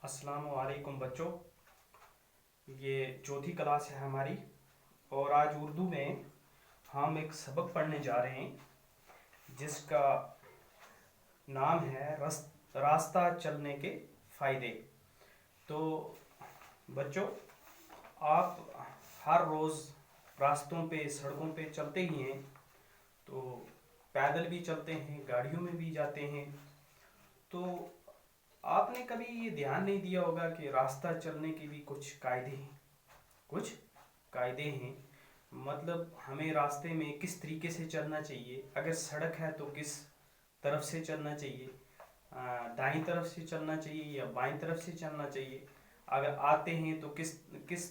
अस्सलाम वालेकुम बच्चों। ये चौथी क्लास है हमारी और आज उर्दू में हम एक सबक पढ़ने जा रहे हैं जिसका नाम है रास्ता चलने के फ़ायदे। तो बच्चों, आप हर रोज़ रास्तों पे सड़कों पे चलते ही हैं, तो पैदल भी चलते हैं, गाड़ियों में भी जाते हैं। तो आपने कभी ये ध्यान नहीं दिया होगा कि रास्ता चलने के भी कुछ कायदे हैं। मतलब हमें रास्ते में किस तरीके से चलना चाहिए, अगर सड़क है तो किस तरफ से चलना चाहिए, दाईं तरफ से चलना चाहिए या बाईं तरफ से चलना चाहिए। अगर आते हैं तो किस किस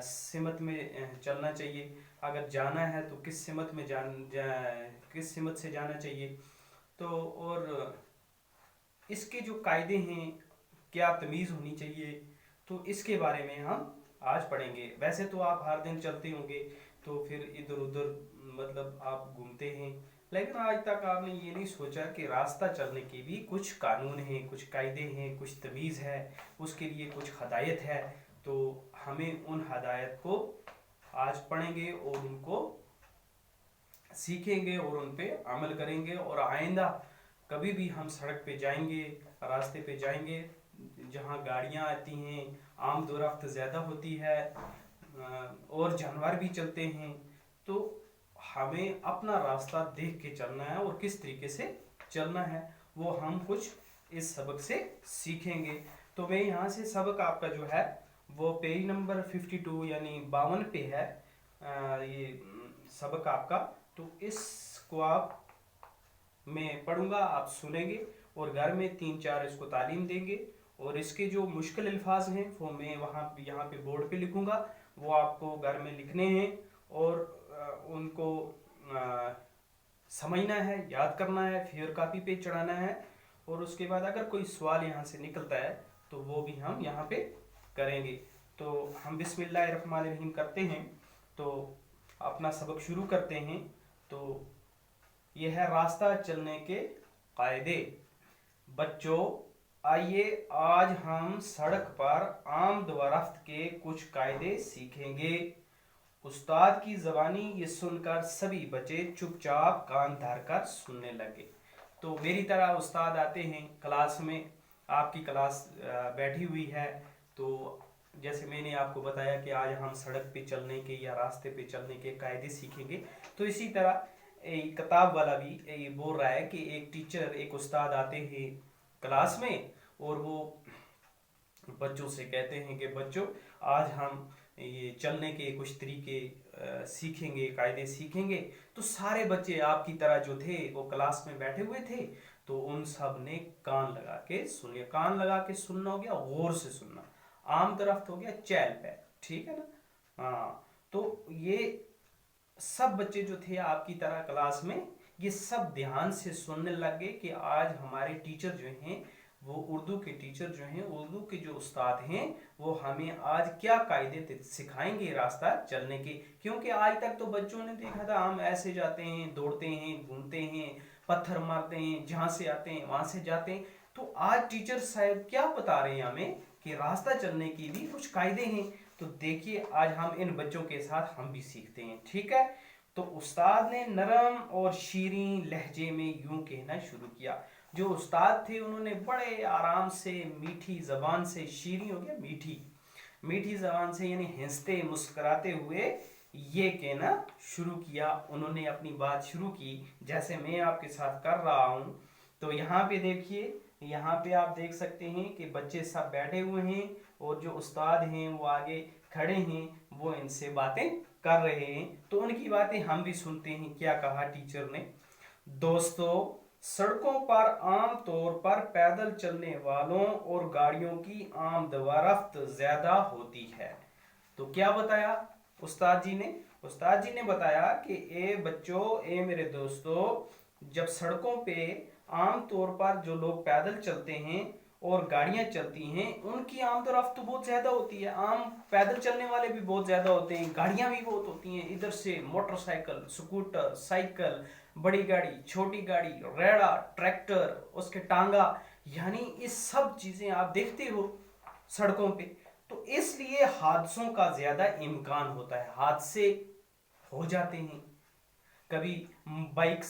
सिमत में चलना चाहिए, अगर जाना है तो किस सिमत में किस सिमत से जाना चाहिए। तो और इसके जो कायदे हैं, क्या तमीज़ होनी चाहिए, तो इसके बारे में हम आज पढ़ेंगे। वैसे तो आप हर दिन चलते होंगे तो फिर इधर उधर मतलब आप घूमते हैं, लेकिन आज तक आपने ये नहीं सोचा कि रास्ता चलने के भी कुछ कानून हैं, कुछ कायदे हैं, कुछ तमीज़ है, उसके लिए कुछ हदायत है। तो हमें उन हदायत को आज पढ़ेंगे और उनको सीखेंगे और उन पे अमल करेंगे। और आइंदा कभी भी हम सड़क पे जाएंगे, रास्ते पे जाएंगे जहाँ गाड़ियाँ आती हैं, आम दोरफ्त ज़्यादा होती है और जानवर भी चलते हैं, तो हमें अपना रास्ता देख के चलना है और किस तरीके से चलना है वो हम कुछ इस सबक से सीखेंगे। तो मैं यहाँ से सबक आपका जो है वो पेज नंबर 52 यानी 52 पे है। ये सबक आपका, तो इसको आप मैं पढ़ूंगा, आप सुनेंगे और घर में 3-4 इसको तालीम देंगे। और इसके जो मुश्किल अल्फाज हैं वो मैं यहाँ पे बोर्ड पे लिखूंगा, वो आपको घर में लिखने हैं और उनको समझना है, याद करना है, फेयर कापी पे चढ़ाना है। और उसके बाद अगर कोई सवाल यहाँ से निकलता है तो वो भी हम यहाँ पे करेंगे। तो हम बिस्मिल्लाहिर्रहमानिर्रहीम करते हैं, तो अपना सबक शुरू करते हैं। तो यह है रास्ता चलने के कायदे। बच्चों, आइए आज हम सड़क पर आमदोरफ्त के कुछ कायदे सीखेंगे। उस्ताद की ज़बानी ये सुनकर सभी बच्चे चुपचाप कान धरकर सुनने लगे। तो मेरी तरह उस्ताद आते हैं क्लास में, आपकी क्लास बैठी हुई है। तो जैसे मैंने आपको बताया कि आज हम सड़क पे चलने के या रास्ते पे चलने के कायदे सीखेंगे, तो इसी तरह किताब वाला भी ये बोल रहा है कि एक टीचर, एक उस्ताद आते हैं क्लास में और वो बच्चों से कहते हैं कि बच्चों, आज हम ये चलने के कुछ तरीके सीखेंगे, कायदे सीखेंगे। तो सारे बच्चे आपकी तरह जो थे वो क्लास में बैठे हुए थे, तो उन सब ने कान लगा के सुन लिया। कान लगा के सुनना हो गया गौर से सुनना, आम तरफ हो गया चहल पहल, ठीक है ना। हाँ, तो ये सब बच्चे जो थे आपकी तरह क्लास में, ये सब ध्यान से सुनने लग गए कि आज हमारे टीचर जो हैं, वो उर्दू के टीचर जो हैं, उर्दू के जो उस्ताद हैं, वो हमें आज क्या कायदे सिखाएंगे रास्ता चलने के। क्योंकि आज तक तो बच्चों ने देखा था हम ऐसे जाते हैं, दौड़ते हैं, घूमते हैं, पत्थर मारते हैं, जहाँ से आते हैं वहाँ से जाते हैं। तो आज टीचर साहब क्या बता रहे हैं हमें कि रास्ता चलने की भी कुछ कायदे हैं। तो देखिए आज हम इन बच्चों के साथ हम भी सीखते हैं, ठीक है। तो उस्ताद ने नरम और शीरीं लहजे में यूं कहना शुरू किया। जो उस्ताद थे उन्होंने बड़े आराम से, मीठी जबान से, शीरीं हो गया मीठी, मीठी जबान से यानी हंसते मुस्कुराते हुए ये कहना शुरू किया। उन्होंने अपनी बात शुरू की जैसे मैं आपके साथ कर रहा हूँ। तो यहाँ पे देखिए, यहाँ पे आप देख सकते हैं कि बच्चे सब बैठे हुए हैं और जो उस्ताद हैं वो आगे खड़े हैं, वो इनसे बातें कर रहे हैं। तो उनकी बातें हम भी सुनते हैं। क्या कहा टीचर ने? दोस्तों, सड़कों पर आम तौर पर पैदल चलने वालों और गाड़ियों की आमदोरफ्त ज्यादा होती है। तो क्या बताया उस्ताद जी ने? उस्ताद जी ने बताया कि ए बच्चों, ए मेरे दोस्तों, जब सड़कों पे आम तौर पर जो लोग पैदल चलते हैं और गाड़ियां चलती हैं, उनकी आमदोरफ्त तो बहुत ज़्यादा होती है। आम पैदल चलने वाले भी बहुत ज़्यादा होते हैं, गाड़ियां भी बहुत होती हैं। इधर से मोटरसाइकिल, स्कूटर, साइकिल, बड़ी गाड़ी, छोटी गाड़ी, रेड़ा, ट्रैक्टर, उसके टांगा, यानी ये सब चीज़ें आप देखते हो। सड़कों पे। तो इसलिए हादसों का ज्यादा इम्कान होता है, हादसे हो जाते हैं। कभी बाइक,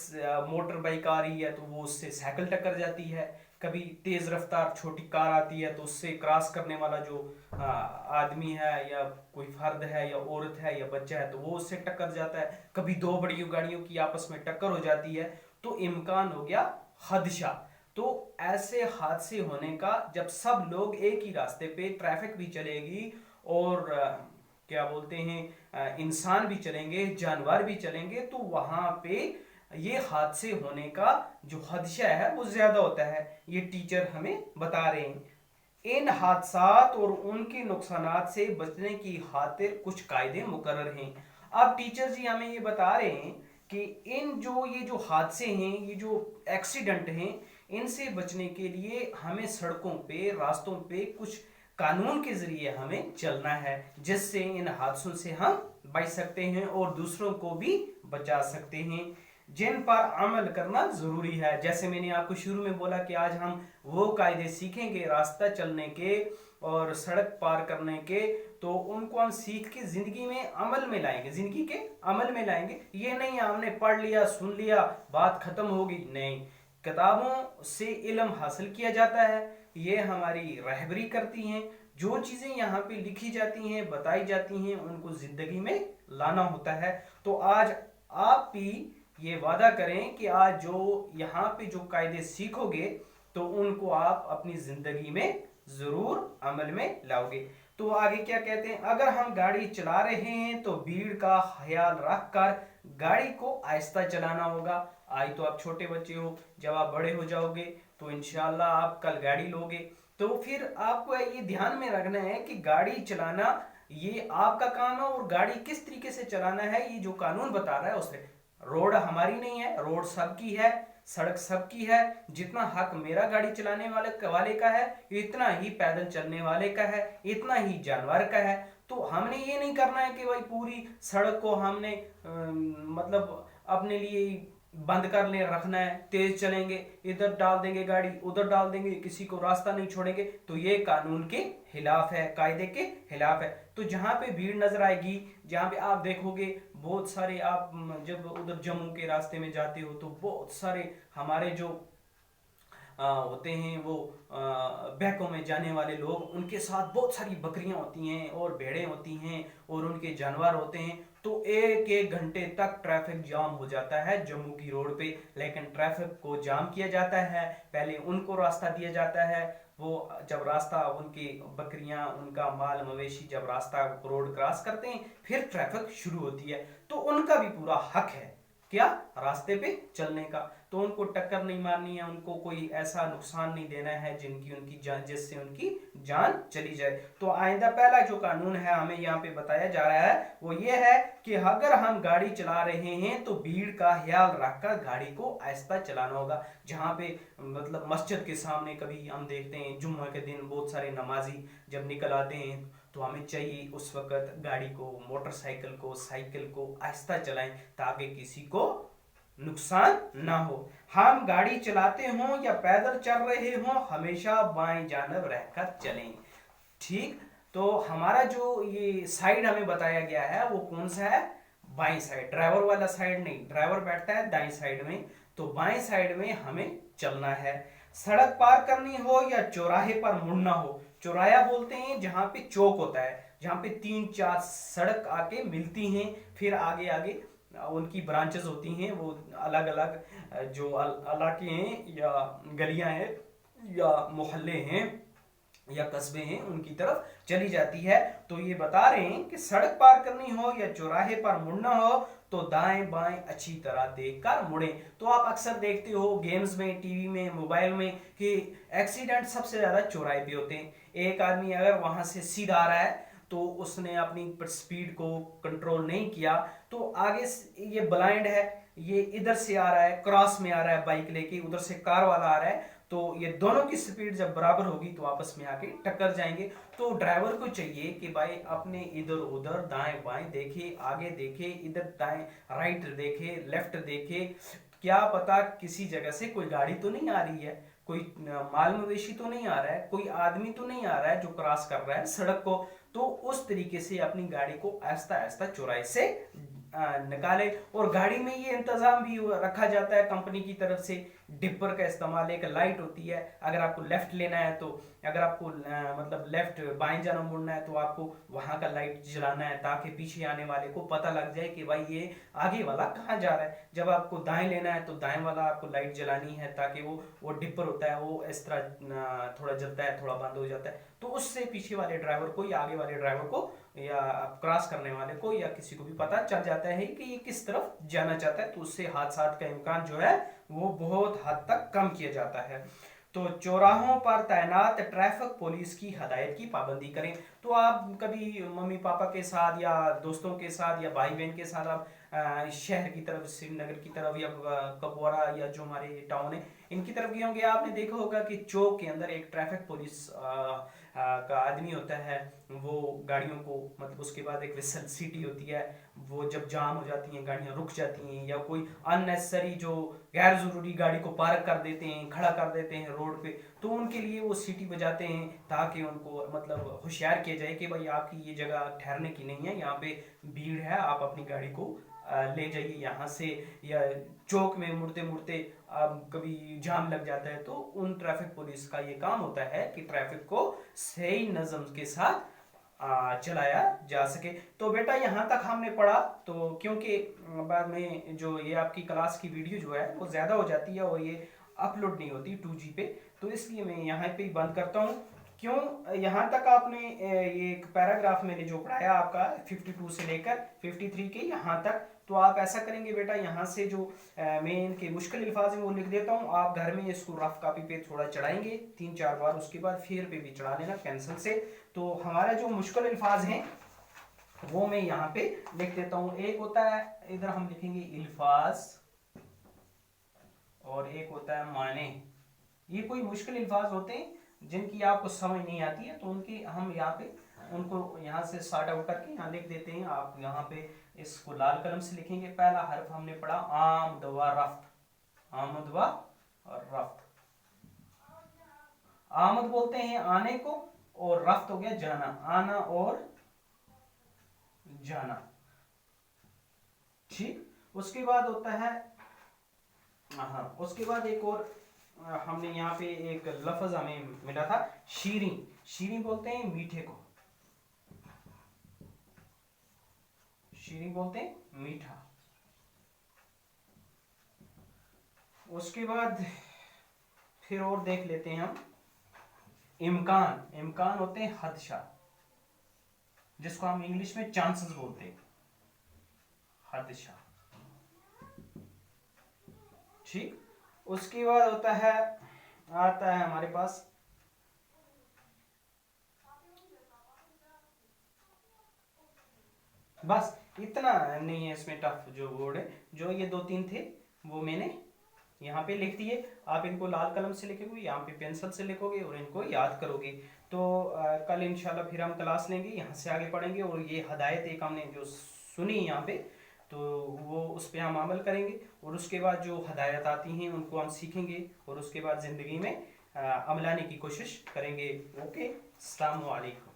मोटर बाइक आ रही है तो वो उससे साइकिल टक्कर जाती है, कभी तेज रफ्तार छोटी कार आती है तो उससे क्रॉस करने वाला जो आदमी है या कोई फर्द है या औरत है या बच्चा है तो वो उससे टक्कर जाता है, कभी दो बड़ी गाड़ियों की आपस में टक्कर हो जाती है, तो इम्कान हो गया हादसा। तो ऐसे हादसे होने का, जब सब लोग एक ही रास्ते पे, ट्रैफिक भी चलेगी और क्या बोलते हैं इंसान भी चलेंगे, जानवर भी चलेंगे, तो वहां पे ये हादसे होने का जो खदशा है वो ज्यादा होता है। ये टीचर हमें बता रहे हैं। इन हादसात और उनके नुकसानात से बचने की खातिर कुछ कायदे मुकर्रर हैं। अब टीचर जी हमें ये बता रहे हैं कि ये जो हादसे हैं, ये जो एक्सीडेंट हैं, इनसे बचने के लिए हमें सड़कों पे, रास्तों पे कुछ कानून के जरिए हमें चलना है, जिससे इन हादसों से हम बच सकते हैं और दूसरों को भी बचा सकते हैं, जिन पर अमल करना जरूरी है। जैसे मैंने आपको शुरू में बोला कि आज हम वो कायदे सीखेंगे रास्ता चलने के और सड़क पार करने के, तो उनको हम सीख के जिंदगी में अमल में लाएंगे, जिंदगी के अमल में लाएंगे। ये नहीं हमने पढ़ लिया, सुन लिया, बात खत्म होगी, नहीं। किताबों से इल्म हासिल किया जाता है, ये हमारी रहबरी करती हैं। जो चीजें यहाँ पे लिखी जाती हैं, बताई जाती हैं, उनको जिंदगी में लाना होता है। तो आज आप भी ये वादा करें कि आज जो यहाँ पे जो कायदे सीखोगे तो उनको आप अपनी जिंदगी में जरूर अमल में लाओगे। तो आगे क्या कहते हैं, अगर हम गाड़ी चला रहे हैं तो भीड़ का ख्याल रखकर गाड़ी को आहिस्ता चलाना होगा। आज तो आप छोटे बच्चे हो, जब आप बड़े हो जाओगे तो इंशाल्लाह आप कल गाड़ी लोगे, तो फिर आपको ये ध्यान में रखना है कि गाड़ी चलाना ये आपका काम है और गाड़ी किस तरीके से चलाना है ये जो कानून बता रहा है उससे। रोड हमारी नहीं है, रोड सबकी है, सड़क सबकी है। जितना हक मेरा गाड़ी चलाने वाले का है, इतना ही पैदल चलने वाले का है, इतना ही जानवर का है। तो हमने ये नहीं करना है कि भाई पूरी सड़क को हमने मतलब अपने लिए बंद कर ले रखना है, तेज चलेंगे, इधर डाल देंगे गाड़ी, उधर डाल देंगे, किसी को रास्ता नहीं छोड़ेंगे, तो ये कानून के खिलाफ है, कायदे के खिलाफ है। तो जहां पे भीड़ नजर आएगी, जहां पे आप देखोगे बहुत सारे, आप जब उधर जम्मू के रास्ते में जाते हो तो बहुत सारे हमारे जो होते हैं वो बैकों में जाने वाले लोग, उनके साथ बहुत सारी बकरियां होती हैं और भेड़ें होती हैं और उनके जानवर होते हैं। तो एक एक घंटे तक ट्रैफिक जाम हो जाता है जम्मू की रोड पे, लेकिन ट्रैफिक को जाम किया जाता है, पहले उनको रास्ता दिया जाता है। वो जब रास्ता, उनकी बकरियां, उनका माल मवेशी जब रास्ता रोड क्रॉस करते हैं फिर ट्रैफिक शुरू होती है। तो उनका भी पूरा हक है क्या, रास्ते पे चलने का। तो उनको टक्कर नहीं मारनी है, उनको कोई ऐसा नुकसान नहीं देना है उनकी जान, जिससे उनकी जान चली जाए। तो आइंदा पहला जो कानून है हमें यहाँ पे बताया जा रहा है वो ये है कि अगर हम गाड़ी चला रहे हैं तो भीड़ का ख्याल रखकर गाड़ी को आहिस्ता चलाना होगा। जहाँ पे मतलब मस्जिद के सामने कभी हम देखते हैं जुम्मा के दिन बहुत सारे नमाजी जब निकल आते हैं, तो हमें चाहिए उस वक्त गाड़ी को, मोटरसाइकिल को, साइकिल को आहिस्ता चलाएं ताकि किसी को नुकसान ना हो। हम गाड़ी चलाते हों या पैदल चल रहे हों, हमेशा बाएं जानब रहकर चलें। ठीक, तो हमारा जो ये साइड हमें बताया गया है वो कौन सा है, बाएं साइड, ड्राइवर वाला साइड नहीं, ड्राइवर बैठता है दाएं साइड में, तो बाएं साइड में हमें चलना है। सड़क पार करनी हो या चौराहे पर मुड़ना हो, चौराया बोलते हैं जहां पे चौक होता है, जहां पे 3-4 सड़क आके मिलती हैं, फिर आगे आगे उनकी ब्रांचेस होती हैं, वो अलग अलग जो इलाके हैं या गलियां हैं या मोहल्ले हैं या कस्बे हैं उनकी तरफ चली जाती है। तो ये बता रहे हैं कि सड़क पार करनी हो या चौराहे पर मुड़ना हो तो दाएं बाएं अच्छी तरह देखकर मुड़े। तो आप अक्सर देखते हो गेम्स में, टीवी में, मोबाइल में कि एक्सीडेंट सबसे ज्यादा चौराहे पे होते हैं। एक आदमी अगर वहां से सीधा आ रहा है तो उसने अपनी स्पीड को कंट्रोल नहीं किया, तो आगे ये ब्लाइंड है, ये इधर से आ रहा है, क्रॉस में आ रहा है बाइक लेके, उधर से कार वाला आ रहा है, तो ये दोनों की स्पीड जब बराबर होगी तो आपस में आके टक्कर जाएंगे। तो ड्राइवर को चाहिए कि भाई अपने इधर उधर दाएं बाएं देखे, आगे देखे, इधर दाएं राइट देखे, लेफ्ट देखे, क्या पता किसी जगह से कोई गाड़ी तो नहीं आ रही है, कोई माल मवेशी तो नहीं आ रहा है, कोई आदमी तो नहीं आ रहा है जो क्रॉस कर रहा है सड़क को, तो उस तरीके से अपनी गाड़ी को आहिस्ता आहिस्ता चौराहे से निकाले। और गाड़ी में ये इंतजाम भी रखा जाता है कंपनी की तरफ से, डिपर का इस्तेमाल, एक लाइट होती है, अगर आपको लेफ्ट लेना है तो, अगर आपको मतलब लेफ्ट बाएं जाना मुड़ना है तो आपको वहां का लाइट जलाना है, ताकि पीछे आने वाले को पता लग जाए कि भाई ये आगे वाला कहाँ जा रहा है। जब आपको दाएं लेना है तो दाएं वाला आपको लाइट जलानी है, ताकि वो डिपर होता है वो इस तरह थोड़ा जलता है, थोड़ा बंद हो जाता है, तो उससे पीछे वाले ड्राइवर को या आगे वाले ड्राइवर को या क्रॉस करने वाले को या किसी को भी पता चल जाता है कि ये किस तरफ जाना चाहता है, तो उससे हादसा का इम्कान जो है वो बहुत हद तक कम किया जाता है। तो चौराहों पर तैनात ट्रैफिक पुलिस की हदायत की पाबंदी करें। तो आप कभी मम्मी पापा के साथ या दोस्तों के साथ या भाई बहन के साथ आप शहर की तरफ, श्रीनगर की तरफ या कपवाड़ा या जो हमारे टाउन है इनकी तरफ गए होंगे, आपने देखा होगा कि चौक के अंदर एक ट्रैफिक पुलिस का आदमी होता है, वो गाड़ियों को, मतलब उसके बाद एक विसल सीटी होती है, वो जब जाम हो जाती हैं, गाड़ियां रुक जाती हैं या कोई अननेसेसरी जो गैर जरूरी गाड़ी को पार्क कर देते हैं, खड़ा कर देते हैं रोड पे, तो उनके लिए वो सीटी बजाते हैं ताकि उनको मतलब होशियार किया जाए कि भाई आपकी ये जगह ठहरने की नहीं है, यहाँ पे भीड़ है, आप अपनी गाड़ी को ले जाइए यहाँ से। या चौक में मुड़ते मुड़ते कभी जाम लग जाता है, तो उन ट्रैफिक पुलिस का ये काम होता है कि ट्रैफिक को सही नज़म के साथ चलाया जा सके। तो बेटा यहाँ तक हमने पढ़ा, तो क्योंकि बाद में जो ये आपकी क्लास की वीडियो जो है वो ज़्यादा हो जाती है और ये अपलोड नहीं होती 2G पे, तो इसलिए मैं यहाँ पे ही बंद करता हूँ। क्यों, यहाँ तक आपने ये एक पैराग्राफ मैंने जो पढ़ाया आपका 52 से लेकर 53 के यहाँ तक, तो आप ऐसा करेंगे बेटा, यहाँ से जो मैं इनके मुश्किल अल्फाज हैं वो लिख देता हूँ, आप घर में इसको रफ कॉपी पे थोड़ा चढ़ाएंगे 3-4 बार, उसके बाद फेर पे भी चढ़ा लेना पेंसिल से। तो हमारा जो मुश्किल अल्फाज हैं वो मैं यहाँ पे लिख देता हूँ। एक होता है, इधर हम लिखेंगे अल्फाज, और एक होता है माने। ये कोई मुश्किल अल्फाज होते हैं जिनकी आपको समझ नहीं आती है, तो उनकी हम यहाँ पे उनको यहाँ से सॉर्ट आउट करके यहाँ लिख देते हैं। आप यहाँ पे इसको लाल कलम से लिखेंगे। पहला हर्फ हमने पढ़ा आमद व रफ्त, आमद व रफ्त। आमद बोलते हैं आने को, और रफ्त हो गया जाना, आना और जाना, ठीक। उसके बाद होता है, हाँ, उसके बाद एक और हमने यहाँ पे एक लफ्ज हमें मिला था शीरीं। शीरीं बोलते हैं मीठे को, शीरीं बोलते हैं मीठा। उसके बाद फिर और देख लेते हैं हम इम्कान। इम्कान होते हैं खदशा, जिसको हम इंग्लिश में चांसेस बोलते हैं, खदशा, ठीक। उसके बाद होता है, आता है हमारे पास बस इतना नहीं है इसमें टफ जो वर्ड है, जो ये 2-3 थे वो मैंने यहाँ पे लिख दिए। आप इनको लाल कलम से लिखोगे, यहाँ पे पेंसिल से लिखोगे और इनको याद करोगे। तो कल इंशाल्लाह फिर हम क्लास लेंगे, यहाँ से आगे पढ़ेंगे, और ये हदायत एक हमने जो सुनी यहाँ पे, तो वो उस पर हम अमल करेंगे, और उसके बाद जो हदायत आती हैं उनको हम सीखेंगे, और उसके बाद ज़िंदगी में अमलाने की कोशिश करेंगे। ओके, अस्सलाम वालेकुम।